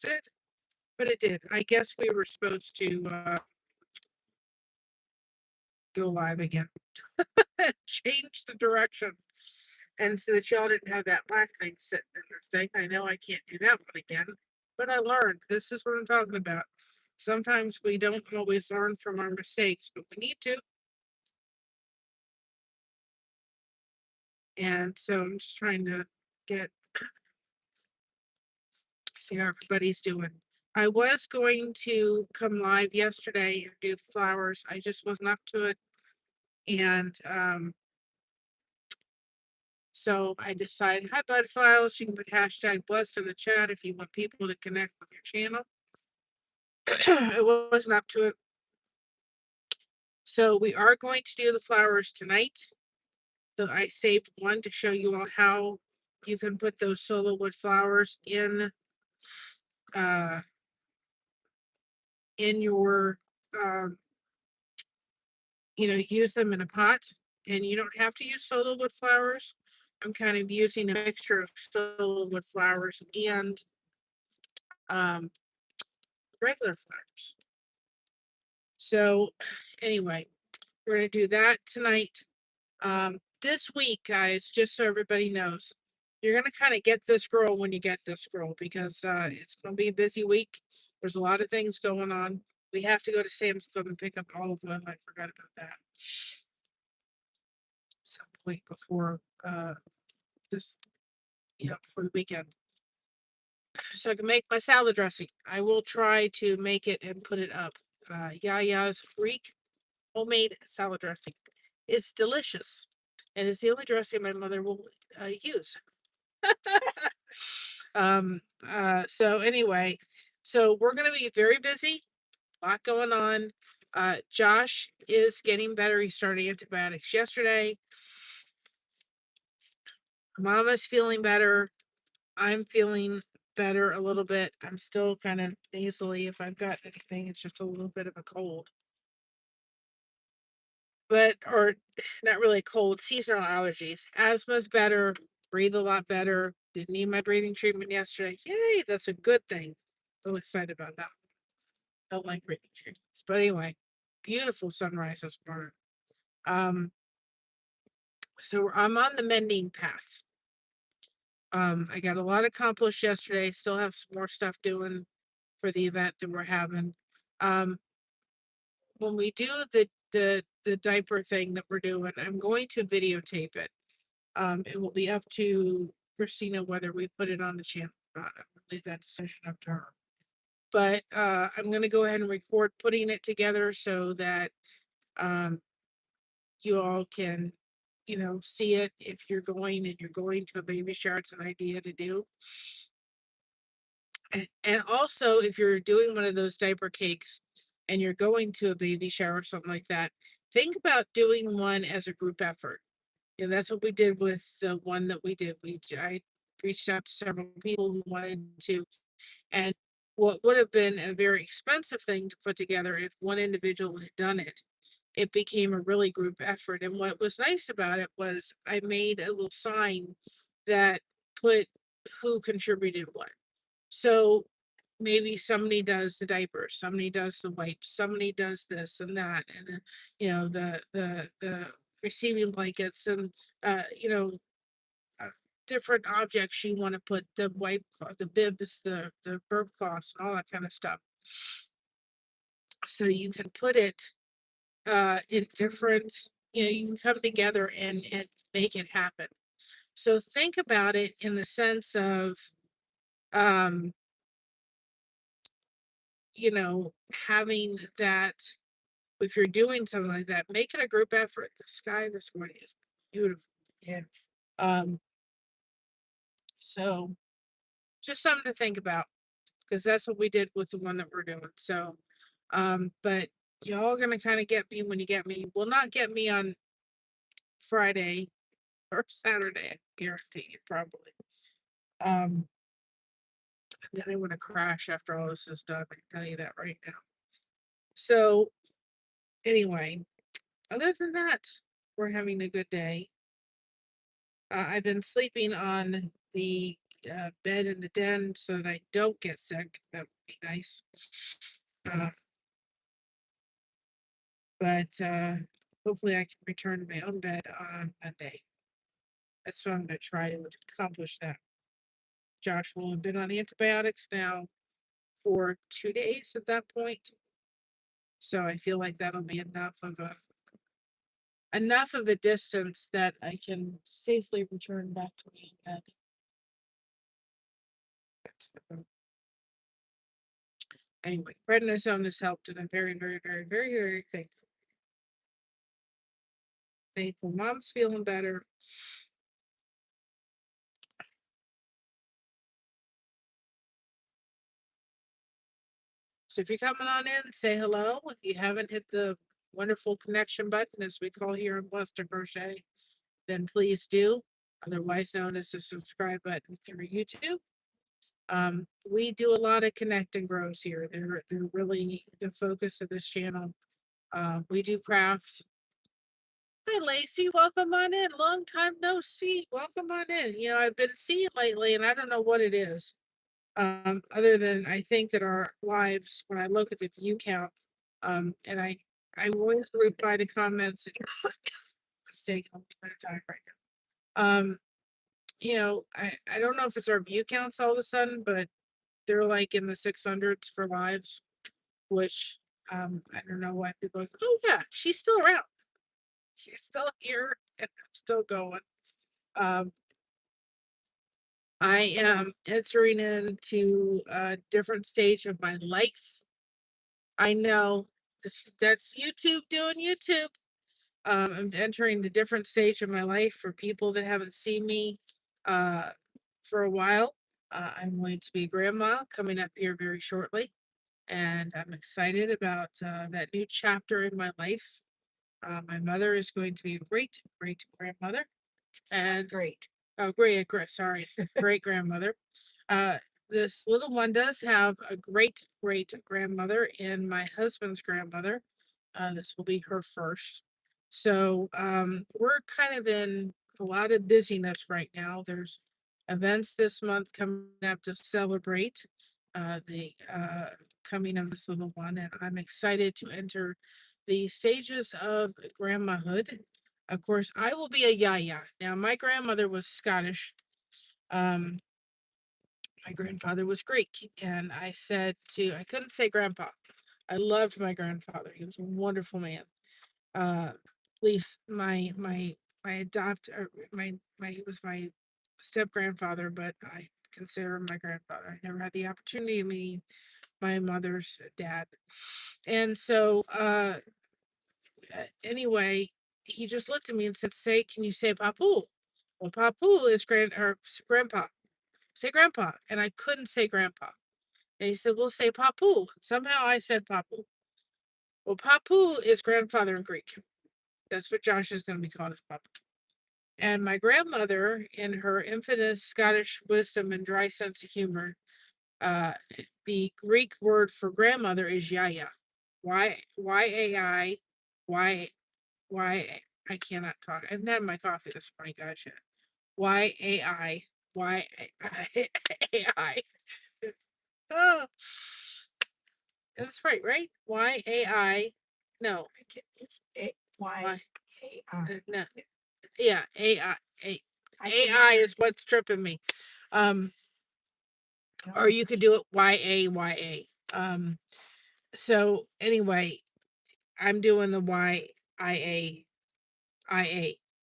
lost it, but it did. I guess we were supposed to go live again. Change the direction. And so that y'all didn't have that black thing sitting in their thing. I know I can't do that one again, but I learned. This is what I'm talking about. Sometimes we don't always learn from our mistakes, but we need to. And so I'm just trying to see how everybody's doing. I was going to come live yesterday and do the flowers. I just wasn't up to it. And so I decided, hi bud files, you can put hashtag blessed in the chat if you want people to connect with your channel. I wasn't up to it. So we are going to do the flowers tonight. So I saved one to show you all how you can put those solo wood flowers in your use them in a pot, and you don't have to use solo wood flowers. I'm kind of using a mixture of solo wood flowers and regular flowers. So anyway, we're going to do that tonight. This week, guys, just so everybody knows, you're going to kind of get this girl when you get this girl, because it's going to be a busy week. There's a lot of things going on. We have to go to Sam's Club and pick up all of them. I forgot about that. Some point before this, for the weekend. So I can make my salad dressing. I will try to make it and put it up. Yaya's Greek homemade salad dressing. It's delicious, and it's the only dressing my mother will use. So anyway, so we're gonna be very busy, a lot going on. Josh is getting better. He started antibiotics yesterday. Mama's feeling better. I'm feeling better a little bit. I'm still kind of nasally. If I've got anything, it's just a little bit of a cold. Or not really cold, seasonal allergies. Asthma's better, breathe a lot better. Didn't need my breathing treatment yesterday. Yay, that's a good thing. Really excited about that. Don't like breathing treatments. But anyway, beautiful sunrise this morning. So I'm on the mending path. I got a lot accomplished yesterday. Still have some more stuff doing for the event that we're having. When we do the diaper thing that we're doing, I'm going to videotape it. It will be up to Christina whether we put it on the channel or not. I'm gonna leave that decision up to her. But I'm gonna go ahead and record putting it together so that you all can, see it if you're going to a baby shower. It's an idea to do. And also, if you're doing one of those diaper cakes and you're going to a baby shower or something like that, think about doing one as a group effort. That's what we did with the one that we did. I reached out to several people who wanted to, and what would have been a very expensive thing to put together if one individual had done it, it became a really group effort. And what was nice about it was I made a little sign that put who contributed what. So maybe somebody does the diapers, somebody does the wipes, somebody does this and that, and then the receiving blankets and different objects you want to put, the wipe cloth, the bibs, the burp cloths, and all that kind of stuff. So you can put it in different, you can come together and make it happen. So think about it in the sense of having that, if you're doing something like that, make it a group effort. The sky this morning is beautiful. Yes. So just something to think about, because that's what we did with the one that we're doing. So, but y'all gonna kind of get me when you get me. Will not get me on Friday or Saturday, I guarantee you, probably. Then I want to crash after all this is done. I can tell you that right now. So anyway, other than that, we're having a good day. I've been sleeping on the bed in the den so that I don't get sick. That would be nice. But hopefully I can return to my own bed on Monday. That's what I'm going to try to accomplish that. Josh will have been on antibiotics now for 2 days at that point. So I feel like that'll be enough of a distance that I can safely return back to my own bed. Anyway, prednisone has helped, and I'm very, very, very, very, very thankful. Thankful mom's feeling better. So if you're coming on in, say hello. If you haven't hit the wonderful connection button, as we call here in Boston Crochet, then please do. Otherwise known as the subscribe button through YouTube. We do a lot of connect and grows here. They're really the focus of this channel. We do craft. Hi, Lacey. Welcome on in. Long time no see. Welcome on in. You know, I've been seeing lately, and I don't know what it is. Other than I think that our lives, when I look at the view count, and I always reply to comments. Mistake. I'm time right now. You know, I don't know if it's our view counts all of a sudden, but they're like in the 600s for lives, which I don't know why people are like, oh yeah, she's still around. She's still here and I'm still going. I am entering into a different stage of my life. I know that's YouTube doing YouTube. I'm entering the different stage of my life for people that haven't seen me for a while. I'm going to be a grandma coming up here very shortly, and I'm excited about that new chapter in my life. My mother is going to be a great great grandmother, and great. Oh, great, sorry, great grandmother. This little one does have a great great grandmother and my husband's grandmother. This will be her first. So we're kind of in a lot of busyness right now. There's events this month coming up to celebrate the coming of this little one, and I'm excited to enter the stages of grandmahood. Of course, I will be a yaya. Now, my grandmother was Scottish. My grandfather was Greek, and I couldn't say grandpa. I loved my grandfather. He was a wonderful man. At least my adopt or he was my step grandfather, but I consider him my grandfather. I never had the opportunity to meet my mother's dad. And so anyway, he just looked at me and said, can you say Papu? Well, Papu is grandpa. Say grandpa. And I couldn't say grandpa. And he said, well, say Papu. Somehow I said Papu. Well, Papu is grandfather in Greek. That's what Josh is going to be called as Papu. And my grandmother, in her infinite Scottish wisdom and dry sense of humor, the Greek word for grandmother is yaya. Y-A-I, Y, I cannot talk. I haven't had my coffee this morning, guys, yet. Y-A-I, Y-A-I. Oh, that's right? Y-A-I, no. It's Y-A-I. No. Yeah, A-I. A-I is what's tripping me. Or you could do it Y-A-Y-A. So anyway, I'm doing the Y-I-A.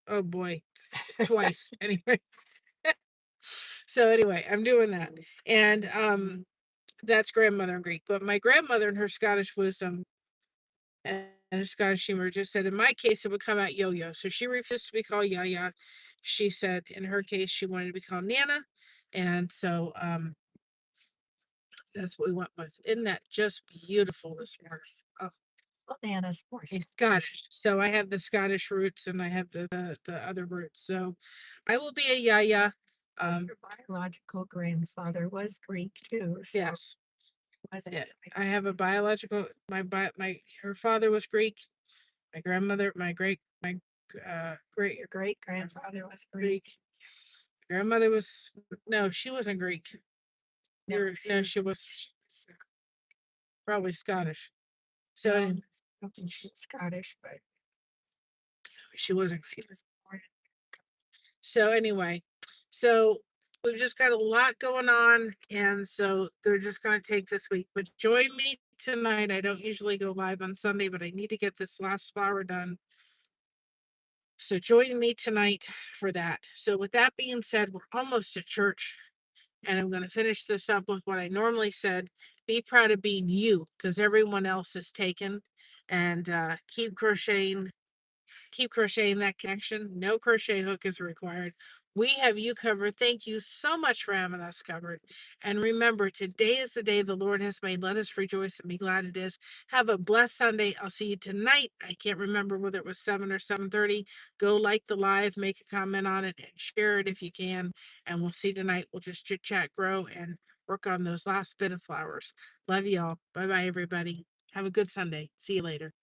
Oh boy, twice. Anyway. So anyway, I'm doing that. And that's grandmother in Greek. But my grandmother in her Scottish wisdom and her Scottish humor just said, in my case, it would come out yo-yo. So she refused to be called Yaya. She said in her case, she wanted to be called Nana. And so that's what we went with. Isn't that just beautiful this morning? Oh. Nana's more Scottish. So I have the Scottish roots and I have the other roots. So I will be a Yaya. Your biological grandfather was Greek too. So yes. Yeah, I have a biological. Her father was Greek. My grandmother, your great grandfather was Greek. grandmother was, no, she wasn't Greek. No, No, she was probably Scottish. So I don't think she was Scottish, but she wasn't. she was born. So anyway, so we've just got a lot going on, and so they're just going to take this week. But join me tonight. I don't usually go live on Sunday, but I need to get this last flower done. So join me tonight for that. So with that being said, we're almost at church, and I'm going to finish this up with what I normally said. Be proud of being you, because everyone else is taken, and keep crocheting that connection. No crochet hook is required. We have you covered. Thank you so much for having us covered. And remember, today is the day the Lord has made. Let us rejoice and be glad it is. Have a blessed Sunday. I'll see you tonight. I can't remember whether it was 7 or 7:30. Go like the live, make a comment on it, and share it if you can. And we'll see tonight. We'll just chit chat, grow, and work on those last bit of flowers. Love y'all. Bye bye, everybody. Have a good Sunday. See you later.